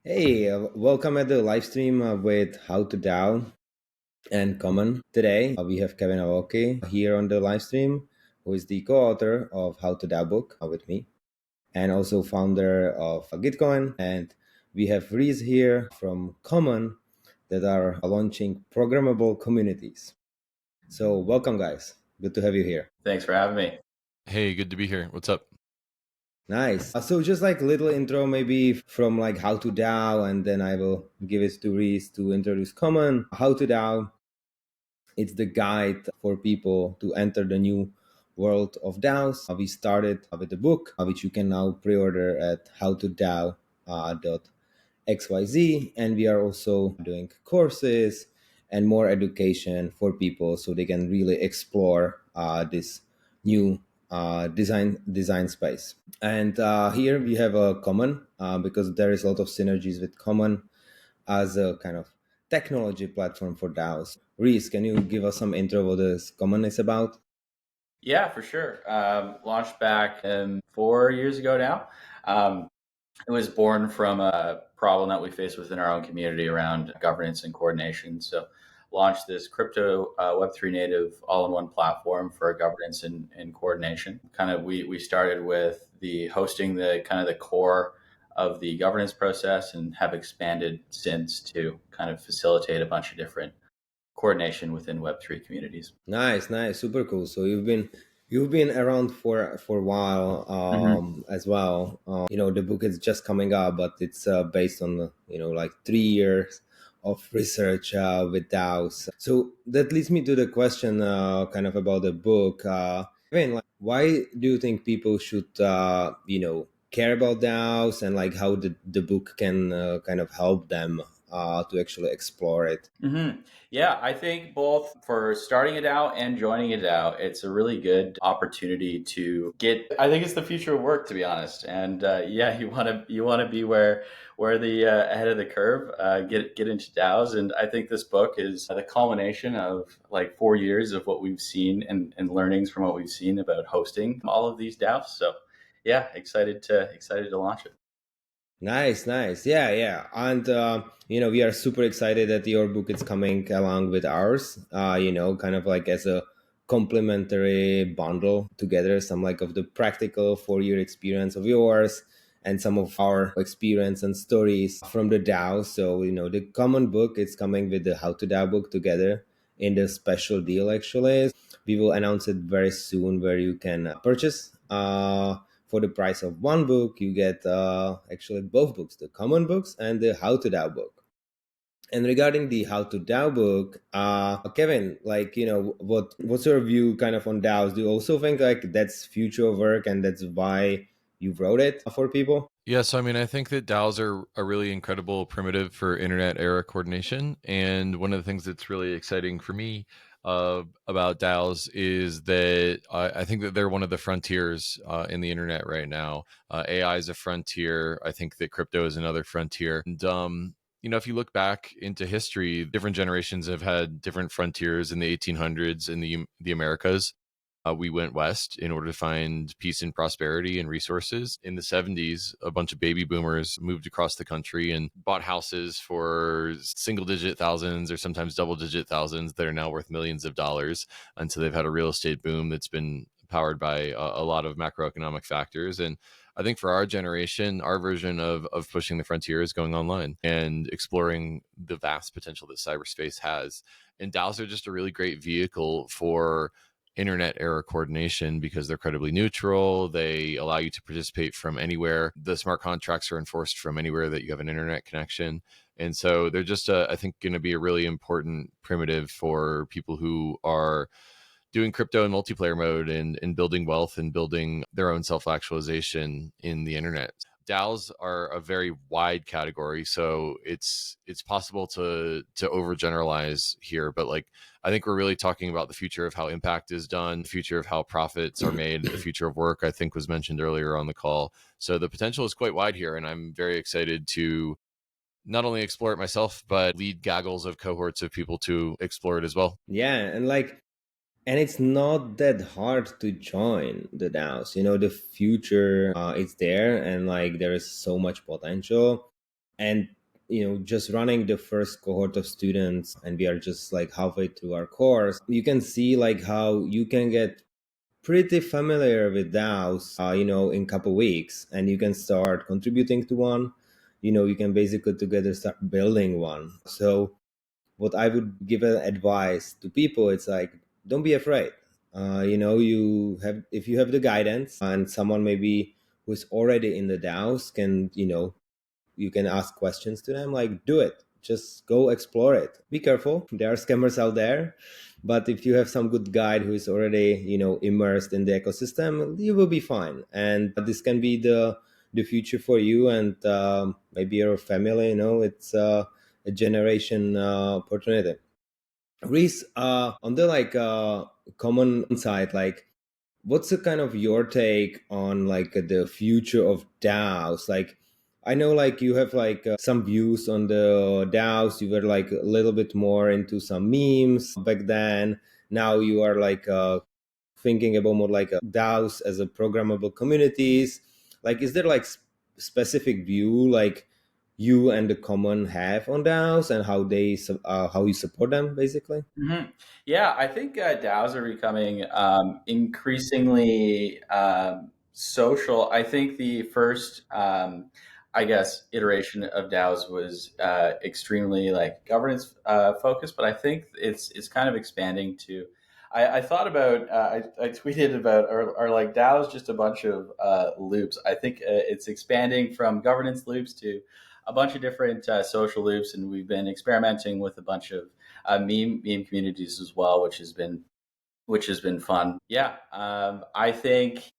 Hey, welcome at the live stream with How to DAO and Common. Today, we have Kevin Aoki here on the live stream, who is the co-author of How to DAO book with me, and also founder of Gitcoin. And we have Reese here from Common that are launching programmable communities. So welcome, guys. Good to have you here. Thanks for having me. Hey, good to be here. What's up? Nice. So just like little intro maybe from like How to DAO, and then I will give it to Reese to introduce Common. How to DAO, it's the guide for people to enter the new world of DAOs. We started with the book, which you can now pre-order at howtodao.xyz. And we are also doing courses and more education for people so they can really explore this new design space. And here we have a Common because there is a lot of synergies with Common as a kind of technology platform for DAOs. Reese, can you give us some intro what this Common is about? Yeah, for sure. Launched back 4 years ago now. It was born from a problem that we faced within our own community around governance and coordination. So, launched this crypto Web3 native all-in-one platform for governance and coordination. We started with the hosting the kind of the core of the governance process and have expanded since to kind of facilitate a bunch of different coordination within Web3 communities. Nice, nice, super cool. So you've been around for a while Mhm. as well. The book is just coming up, but it's based on like 3 years of research with DAOs. So that leads me to the question, kind of about the book. I mean, like, why do you think people should care about DAOs, and like how the book can kind of help them to actually explore it? Yeah, I think both for starting it out and joining it out, it's a really good opportunity to get. I think it's the future of work, to be honest. And yeah, you want to be where the ahead of the curve. Get into DAOs, and I think this book is the culmination of like 4 years of what we've seen and learnings from what we've seen about hosting all of these DAOs. So yeah, excited to launch it. Nice, nice. Yeah, yeah. And we are super excited that your book is coming along with ours. Kind of like as a complementary bundle together, some like of the practical 4 year experience of yours and some of our experience and stories from the DAO. So, the common book is coming with the How to DAO book together in the special deal actually. We will announce it very soon where you can purchase. For the price of one book, you get actually both books, the common books and the How to DAO book. And regarding the How to DAO book, Kevin, like, what's your view kind of on DAOs? Do you also think like that's future work and that's why you wrote it for people? Yeah, so I mean, I think that DAOs are a really incredible primitive for internet era coordination. And one of the things that's really exciting for me about DAOs is that I think that they're one of the frontiers in the internet right now. AI is a frontier. I think that crypto is another frontier. And if you look back into history, different generations have had different frontiers in the 1800s in the Americas. We went west in order to find peace and prosperity and resources. In the 70s, a bunch of baby boomers moved across the country and bought houses for single digit thousands or sometimes double digit thousands that are now worth millions of dollars. And so they've had a real estate boom that's been powered by a lot of macroeconomic factors. And I think for our generation, our version of pushing the frontier is going online and exploring the vast potential that cyberspace has. And DAOs are just a really great vehicle for internet era coordination because they're credibly neutral. They allow you to participate from anywhere. The smart contracts are enforced from anywhere that you have an internet connection. And so they're just, I think, going to be a really important primitive for people who are doing crypto in multiplayer mode and building wealth and building their own self-actualization in the internet. DAOs are a very wide category, so it's possible to overgeneralize here, but like I think we're really talking about the future of how impact is done, the future of how profits are made, the future of work, I think was mentioned earlier on the call. So the potential is quite wide here, and I'm very excited to not only explore it myself, but lead gaggles of cohorts of people to explore it as well. Yeah, and it's not that hard to join the DAOs. The future is there, and like there is so much potential. And just running the first cohort of students, and we are just like halfway through our course, you can see like how you can get pretty familiar with DAOs, in a couple weeks, and you can start contributing to one. You can basically together start building one. So what I would give an advice to people, it's like, don't be afraid. You have, if you have the guidance and someone maybe who's already in the DAOs can, you can ask questions to them, like, do it, just go explore it. Be careful, there are scammers out there, but if you have some good guide who is already immersed in the ecosystem, you will be fine. And this can be the future for you, and maybe your family. It's a generation opportunity. Reese, on the common side, like, what's the kind of your take on like the future of DAOs? Like, I know like you have like some views on the DAOs. You were like a little bit more into some memes back then. Now you are like thinking about more like DAOs as a programmable communities. Like, is there like specific view like you and the common have on DAOs, and how how you support them basically? Yeah, I think DAOs are becoming increasingly social. I think the first, I guess, iteration of DAOs was extremely like governance focused, but I think it's kind of expanding to. I thought about I tweeted about are like DAOs just a bunch of loops. I think it's expanding from governance loops to a bunch of different social loops, and we've been experimenting with a bunch of meme communities as well, which has been fun. Yeah, I think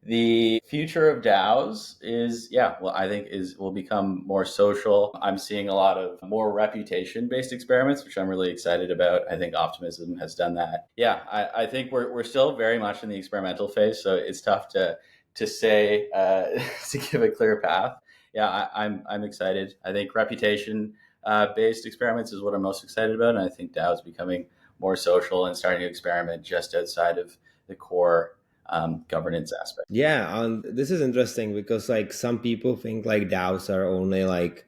the future of DAOs is I think is will become more social. I'm seeing a lot of more reputation based experiments, which I'm really excited about. I think Optimism has done that. Yeah, I think we're still very much in the experimental phase, so it's tough to say to give a clear path. Yeah, I'm excited. I think reputation based experiments is what I'm most excited about, and I think DAO is becoming more social and starting to experiment just outside of the core governance aspect. Yeah, and this is interesting because like some people think like DAOs are only like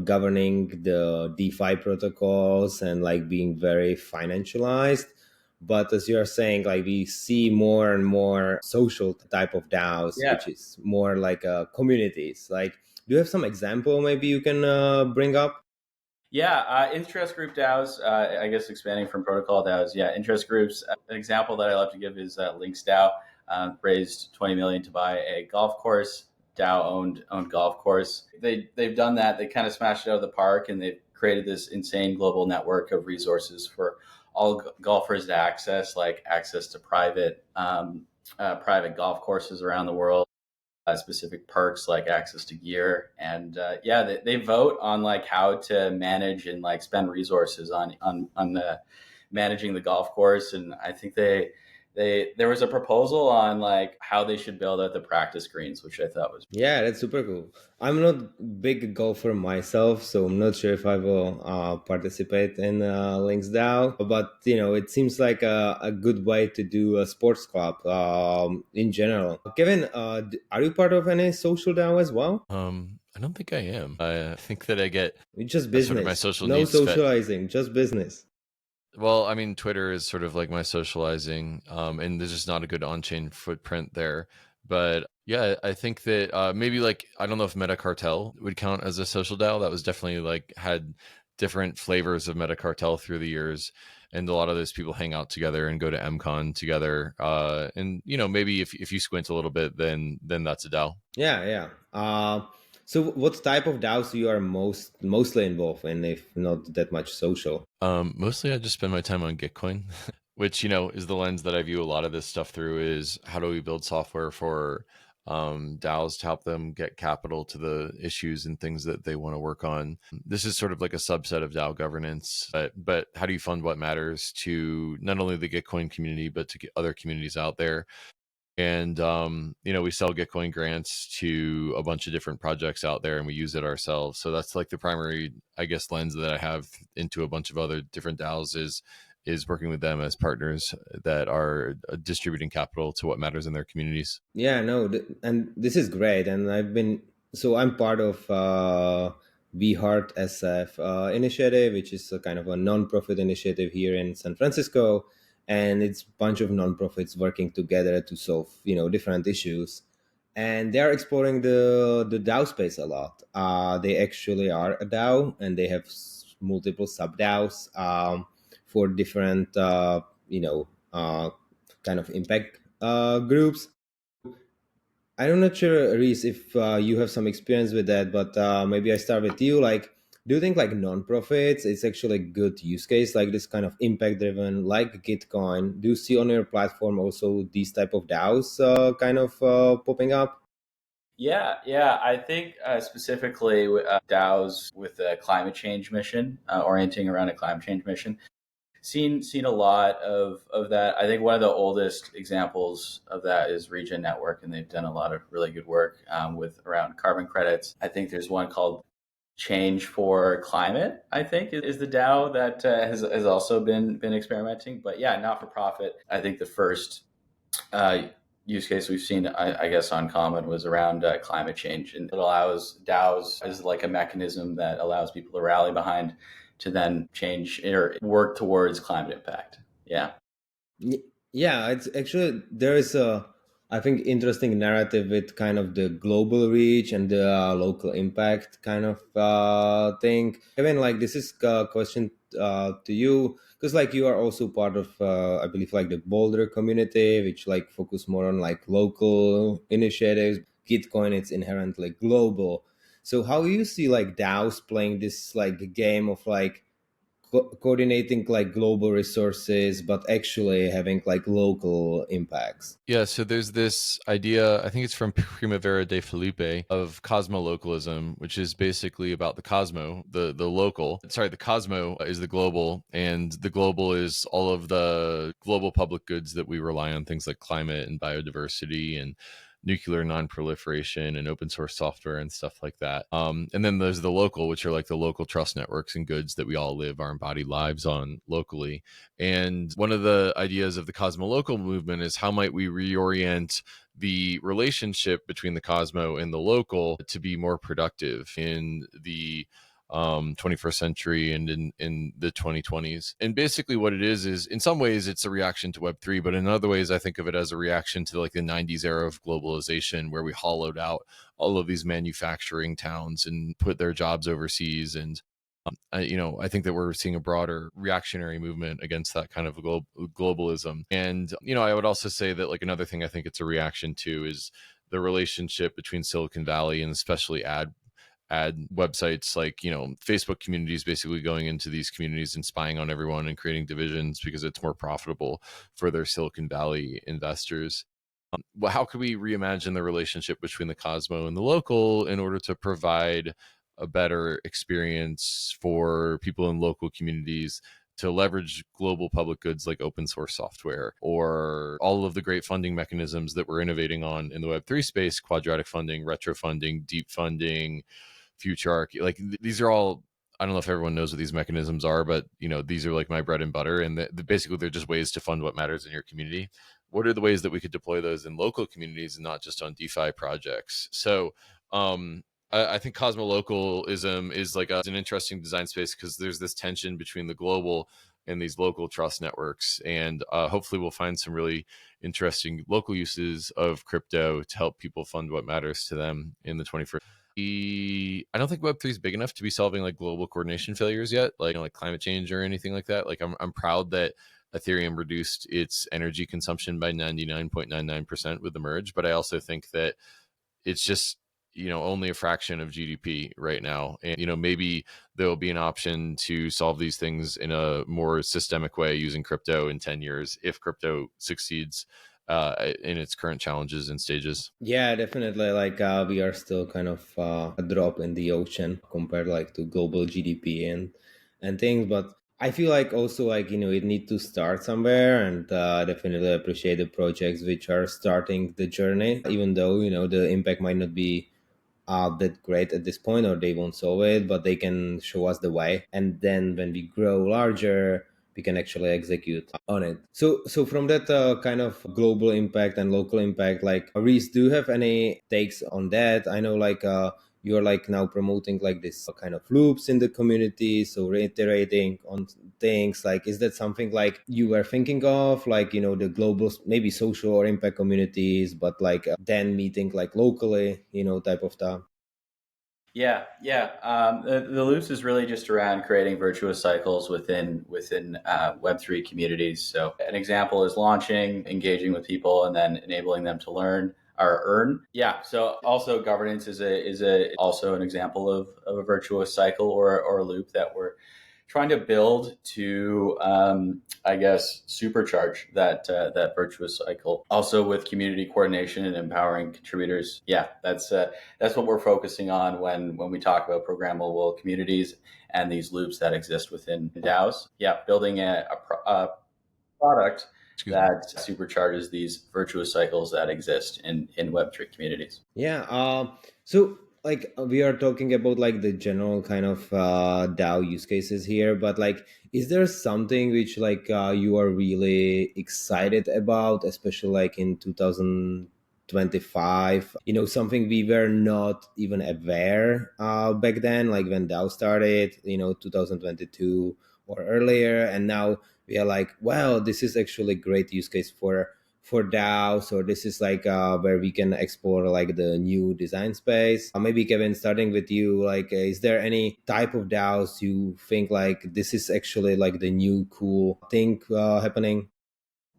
governing the DeFi protocols and like being very financialized. But as you are saying, like we see more and more social type of DAOs, Yeah, which is more like communities. Like, do you have some example maybe you can bring up? yeah. Interest group DAOs. I guess expanding from protocol DAOs. Yeah, interest groups. An example that I love to give is Links DAO. Raised 20 million to buy a golf course. DAO owned golf course. They've done that. They kind of smashed it out of the park, and they've created this insane global network of resources for all golfers to access, like access to private golf courses around the world, specific perks like access to gear, and they vote on like how to manage and like spend resources on the managing the golf course. And I think they there was a proposal on like how they should build out the practice greens, which I thought was. Yeah, that's super cool. I'm not big golfer myself, so I'm not sure if I will participate in Links DAO. But it seems like a good way to do a sports club in general. Kevin, are you part of any social DAO as well? I don't think I am. I think that I get It's just sort of my business, social no needs fed. socializing, just business. Well, I mean, Twitter is sort of like my socializing, and there's just not a good on-chain footprint there. But yeah, I think that maybe like I don't know if Metacartel would count as a social DAO. That was definitely like had different flavors of Metacartel through the years, and a lot of those people hang out together and go to MCon together. And maybe if you squint a little bit, then that's a DAO. Yeah, yeah. So what type of DAOs you are mostly involved in, if not that much social? Mostly I just spend my time on Gitcoin, which, is the lens that I view a lot of this stuff through is how do we build software for DAOs to help them get capital to the issues and things that they want to work on. This is sort of like a subset of DAO governance, but how do you fund what matters to not only the Gitcoin community, but to get other communities out there? And we sell Gitcoin grants to a bunch of different projects out there, and we use it ourselves. So that's like the primary, I guess, lens that I have into a bunch of other different DAOs is working with them as partners that are distributing capital to what matters in their communities. Yeah, no, and this is great. And I'm part of We Heart SF initiative, which is a kind of a non-profit initiative here in San Francisco, and it's a bunch of non-profits working together to solve different issues, and they are exploring the DAO space a lot. They actually are a DAO, and they have multiple sub DAOs for different kind of impact groups. I'm not sure, Reese, if you have some experience with that, but maybe I start with you. Like, do you think like nonprofits it's actually a good use case, like this kind of impact driven, like Gitcoin? Do you see on your platform also these type of DAOs kind of popping up? Yeah. I think specifically DAOs with a climate change mission, orienting around a climate change mission. Seen a lot of that. I think one of the oldest examples of that is Regen Network, and they've done a lot of really good work with around carbon credits. I think there's one called Change for Climate, I think is the DAO that has also been experimenting. But yeah, not for profit. I think the first use case we've seen, I guess, on Common was around climate change, and it allows DAOs as like a mechanism that allows people to rally behind to then change or work towards climate impact. Yeah. Yeah, it's actually there is a I think interesting narrative with kind of the global reach and the local impact kind of thing. Even like this is a question to you because like you are also part of I believe like the Boulder community, which like focus more on like local initiatives. Gitcoin it's inherently global. So how you see like DAOs playing this like game of like coordinating like global resources but actually having like local impacts? Yeah, so there's this idea, I think it's from Primavera de Felipe, of cosmolocalism, which is basically about the cosmo, the local. Sorry, the cosmo is the global, and the global is all of the global public goods that we rely on, things like climate and biodiversity and nuclear non-proliferation and open source software and stuff like that. And then there's the local, which are like the local trust networks and goods that we all live our embodied lives on locally. And one of the ideas of the cosmolocal movement is how might we reorient the relationship between the cosmo and the local to be more productive in the 21st century and in the 2020s. And basically what it is in some ways it's a reaction to Web3, but in other ways I think of it as a reaction to like the 90s era of globalization, where we hollowed out all of these manufacturing towns and put their jobs overseas. And I think that we're seeing a broader reactionary movement against that kind of globalism. And I would also say that like another thing I think it's a reaction to is the relationship between Silicon Valley and especially ad websites, like Facebook communities, basically going into these communities and spying on everyone and creating divisions because it's more profitable for their Silicon Valley investors. Well, how could we reimagine the relationship between the Cosmo and the local in order to provide a better experience for people in local communities to leverage global public goods like open source software or all of the great funding mechanisms that we're innovating on in the Web3 space, quadratic funding, retro funding, deep funding, future arc? Like these are all, I don't know if everyone knows what these mechanisms are, but these are like my bread and butter, and basically they're just ways to fund what matters in your community. What are the ways that we could deploy those in local communities and not just on DeFi projects? So I think cosmolocalism is like an interesting design space because there's this tension between the global and these local trust networks, and hopefully we'll find some really interesting local uses of crypto to help people fund what matters to them in the 21st. I don't think Web3 is big enough to be solving like global coordination failures yet, like climate change or anything like that. Like I'm proud that Ethereum reduced its energy consumption by 99.99% with the merge, but I also think that it's just only a fraction of GDP right now, and maybe there will be an option to solve these things in a more systemic way using crypto in 10 years if crypto succeeds in its current challenges and stages. Yeah, definitely. Like we are still kind of a drop in the ocean compared like to global GDP and things. But I feel like also like it need to start somewhere, and definitely appreciate the projects which are starting the journey, even though the impact might not be that great at this point, or they won't solve it, but they can show us the way, and then when we grow larger we can actually execute on it. So from that kind of global impact and local impact, like Reese, do you have any takes on that? I know like you're like now promoting like this kind of loops in the community, so reiterating on things. Like, is that something like you were thinking of, like, the global, maybe social or impact communities, but like then meeting like locally, type of stuff? Yeah. The loops is really just around creating virtuous cycles within Web3 communities. So an example is launching, engaging with people, and then enabling them to learn or earn. Yeah. So also governance is also an example of a virtuous cycle or a loop that we're trying to build to, I guess, supercharge that virtuous cycle. Also with community coordination and empowering contributors. Yeah, that's what we're focusing on when we talk about programmable communities and these loops that exist within DAOs. Yeah, building a product Excuse me. that supercharges these virtuous cycles that exist in Web3 communities. Yeah. So like we are talking about like the general kind of DAO use cases here, but like, is there something which like you are really excited about, especially like in 2025? Something we were not even aware back then, like when DAO started, 2022 or earlier, and now we are like, wow, this is actually a great use case for DAOs, or this is like where we can explore like the new design space. Maybe Kevin, starting with you, like, is there any type of DAOs you think like this is actually like the new cool thing happening?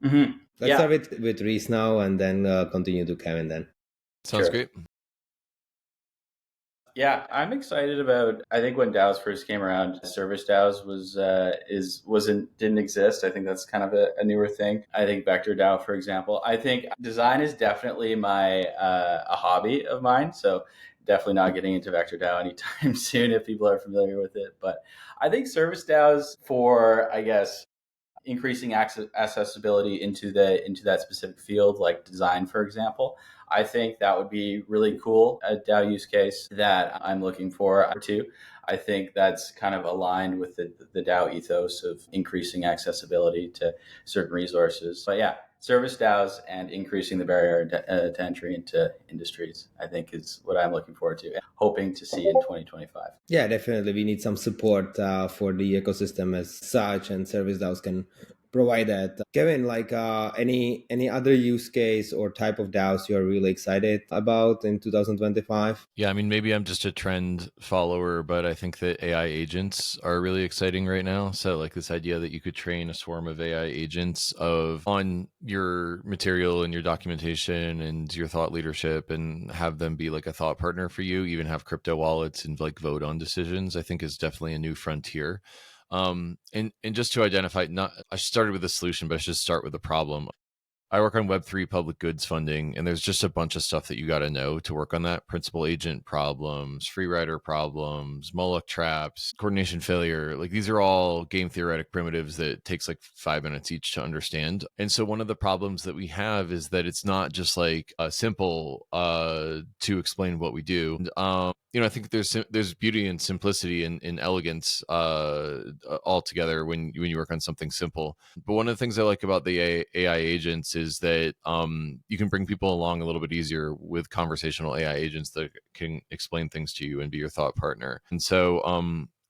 Mm-hmm. Let's Yeah, start with Reese now, and then continue to Kevin then. Sounds sure. great. Yeah, I'm excited about. I think when DAOs first came around, service DAOs wasn't didn't exist. I think that's kind of a newer thing. I think Vector DAO, for example. I think design is definitely my a hobby of mine. So definitely not getting into Vector DAO anytime soon if people are familiar with it. But I think service DAOs for, I guess, increasing accessibility into that specific field, like design, for example. I think that would be really cool, a DAO use case that I'm looking for too. I think that's kind of aligned with the DAO ethos of increasing accessibility to certain resources. But yeah, service DAOs and increasing the barrier to entry into industries, I think, is what I'm looking forward to, hoping to see in 2025. Yeah, definitely. We need some support for the ecosystem as such, and service DAOs can provide that. Kevin, like any other use case or type of DAOs you're really excited about in 2025? Yeah, I mean, maybe I'm just a trend follower, but I think that AI agents are really exciting right now. So, like this idea that you could train a swarm of AI agents on your material and your documentation and your thought leadership, and have them be like a thought partner for you, even have crypto wallets and like vote on decisions, I think is definitely a new frontier. And just to identify, not I started with a solution, but I should start with a problem. I work on Web3 public goods funding, and there's just a bunch of stuff that you got to know to work on that. Principal agent problems, free rider problems, Moloch traps, coordination failure. Like these are all game theoretic primitives that takes like 5 minutes each to understand. And so one of the problems that we have is that it's not just like simple to explain what we do. I think there's beauty and simplicity and elegance all together when you work on something simple. But one of the things I like about the AI agents is that you can bring people along a little bit easier with conversational AI agents that can explain things to you and be your thought partner. And so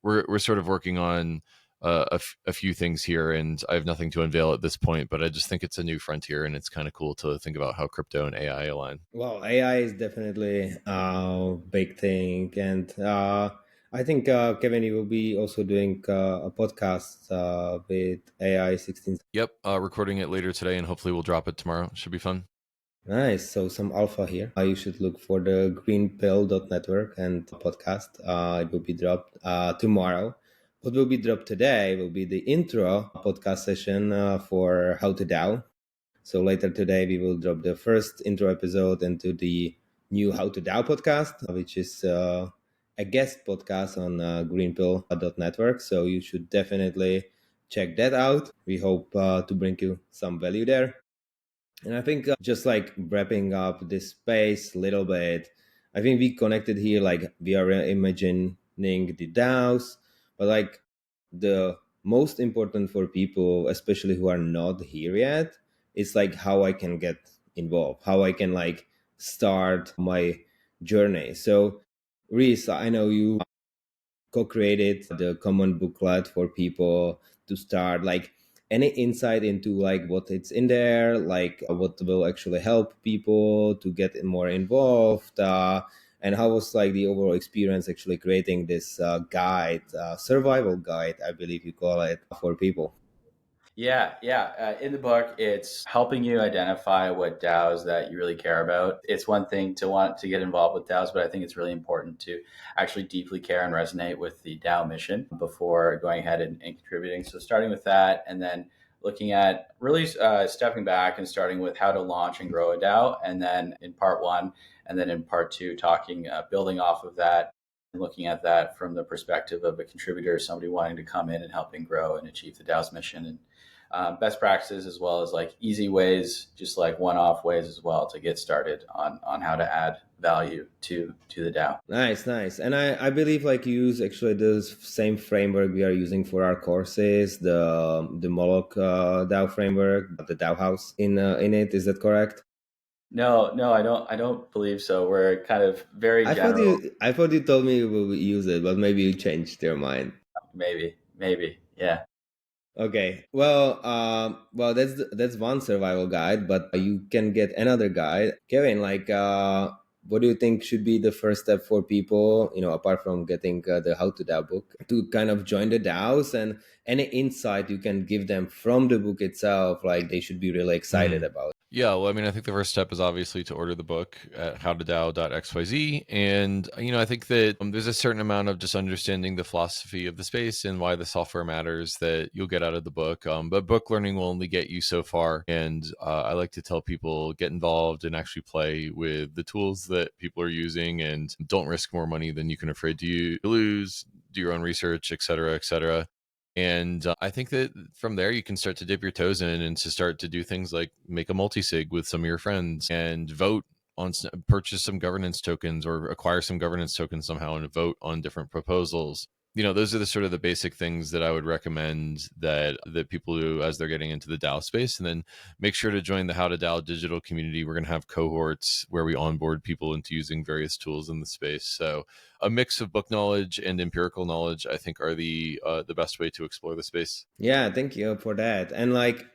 we're sort of working on a few things here, and I have nothing to unveil at this point, but I just think it's a new frontier, and it's kind of cool to think about how crypto and AI align. Well, AI is definitely a big thing, and I think Kevin, you will be also doing a podcast with AI 16. Yep, recording it later today, and hopefully we'll drop it tomorrow. Should be fun. Nice. So some alpha here. You should look for the greenpill.network and podcast. It will be dropped tomorrow. What will be dropped today will be the intro podcast session for How to DAO. So later today, we will drop the first intro episode into the new How to DAO podcast, which is a guest podcast on greenpill.network. So you should definitely check that out. We hope to bring you some value there. And I think just like wrapping up this space a little bit, I think we connected here, like we are imagining the DAOs, but like the most important for people, especially who are not here yet, is like how I can get involved, how I can like start my journey. So Reese, I know you co-created the Common Booklet for people to start. Like, any insight into like what it's in there, like what will actually help people to get more involved, and how was like the overall experience actually creating this guide, survival guide, I believe you call it, for people. Yeah, yeah. In the book, it's helping you identify what DAOs that you really care about. It's one thing to want to get involved with DAOs, but I think it's really important to actually deeply care and resonate with the DAO mission before going ahead and contributing. So starting with that, and then looking at really stepping back and starting with how to launch and grow a DAO, and then in part one, and then in part two, talking building off of that and looking at that from the perspective of a contributor, somebody wanting to come in and helping grow and achieve the DAO's mission. And best practices, as well as like easy ways, just like one-off ways as well to get started on how to add value to the DAO. Nice, nice. And I believe like you use actually the same framework we are using for our courses, the Moloch DAO framework, the DAO house in it. Is that correct? No, no, I don't believe so. We're kind of very general. I thought you told me you will use it, but maybe you changed your mind. Maybe, yeah. Okay. Well, that's one survival guide, but you can get another guide. Kevin, like, what do you think should be the first step for people, apart from getting the How to DAO book, to kind of join the DAOs, and any insight you can give them from the book itself, like they should be really excited about? Yeah, well, I mean, I think the first step is obviously to order the book at howtodao.xyz. And, I think that there's a certain amount of just understanding the philosophy of the space and why the software matters that you'll get out of the book. But book learning will only get you so far. And I like to tell people get involved and actually play with the tools that people are using, and don't risk more money than you can afford to lose. Do your own research, et cetera, et cetera. And I think that from there, you can start to dip your toes in and to start to do things like make a multi-sig with some of your friends and vote on, purchase some governance tokens or acquire some governance tokens somehow and vote on different proposals. Those are the sort of the basic things that I would recommend that people do as they're getting into the DAO space. And then make sure to join the How to DAO digital community. We're going to have cohorts where we onboard people into using various tools in the space. So a mix of book knowledge and empirical knowledge, I think, are the best way to explore the space. Yeah, thank you for that. And like,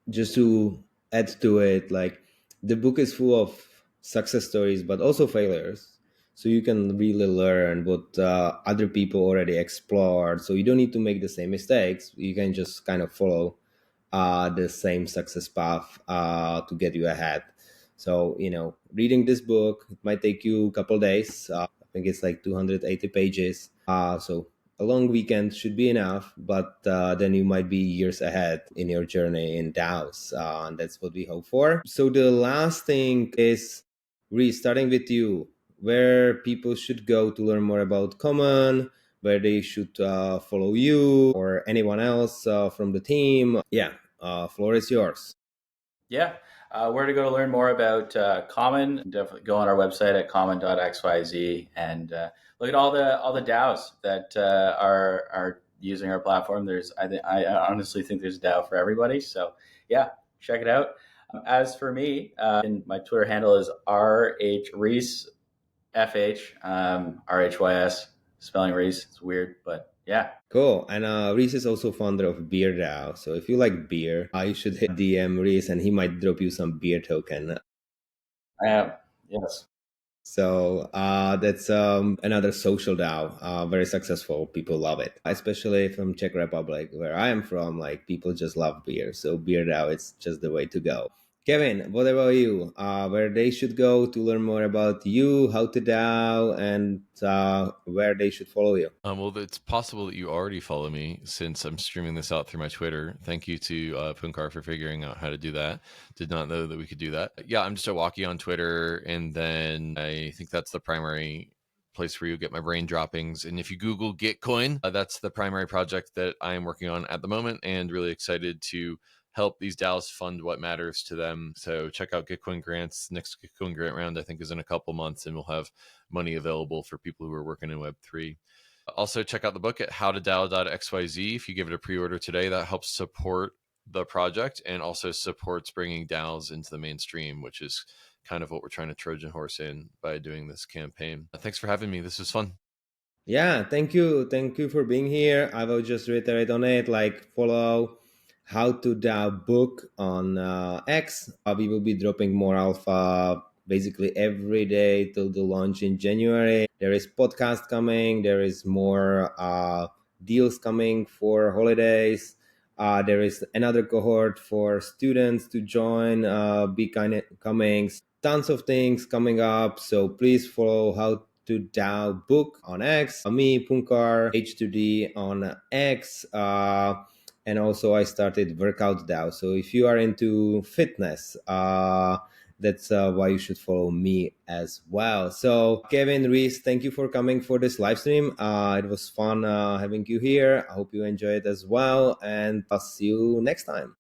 just to add to it, like the book is full of success stories but also failures, so you can really learn what other people already explored, so you don't need to make the same mistakes. You can just kind of follow the same success path to get you ahead. So reading this book, it might take you a couple days. I think it's like 280 pages, so a long weekend should be enough, but then you might be years ahead in your journey in DAOs. And that's what we hope for. So the last thing is, starting with you, where people should go to learn more about Common, where they should follow you or anyone else from the team. Yeah, floor is yours. Yeah. Where to go to learn more about Common? Definitely go on our website at common.xyz and look at all the DAOs that are using our platform. I honestly think there's a DAO for everybody. So yeah, check it out. As for me, and my Twitter handle is rhreese, RHYS, spelling Reese. It's weird, but yeah. Cool. And Reese is also founder of Beer DAO. So if you like beer, you should hit DM Reese and he might drop you some beer token. I am. Yes. So that's another social DAO, very successful. People love it, especially from Czech Republic, where I am from. Like, people just love beer, so beer DAO is just the way to go. Kevin, what about you? Where they should go to learn more about you, how to DAO, and where they should follow you? Well, it's possible that you already follow me since I'm streaming this out through my Twitter. Thank you to Punkar for figuring out how to do that. Did not know that we could do that. Yeah, I'm just a walkie on Twitter, and then I think that's the primary place where you get my brain droppings. And if you Google Gitcoin, that's the primary project that I am working on at the moment, and really excited to help these DAOs fund what matters to them. So check out Gitcoin grants. Next Gitcoin grant round, I think, is in a couple months, and we'll have money available for people who are working in Web3. Also, check out the book at howtodao.xyz. If you give it a pre-order today, that helps support the project and also supports bringing DAOs into the mainstream, which is kind of what we're trying to Trojan horse in by doing this campaign. Thanks for having me. This was fun. Yeah, thank you. Thank you for being here. I will just reiterate on it, like follow How to DAO book on X. We will be dropping more alpha basically every day till the launch in January. There is podcast coming. There is more deals coming for holidays. There is another cohort for students to join. Be kind of coming. Tons of things coming up. So please follow How to DAO book on X. Me, Punkar, H2D on X. And also I started Workout DAO. So if you are into fitness, that's why you should follow me as well. So Kevin, Reese, thank you for coming for this live stream. It was fun having you here. I hope you enjoyed it as well. And I'll see you next time.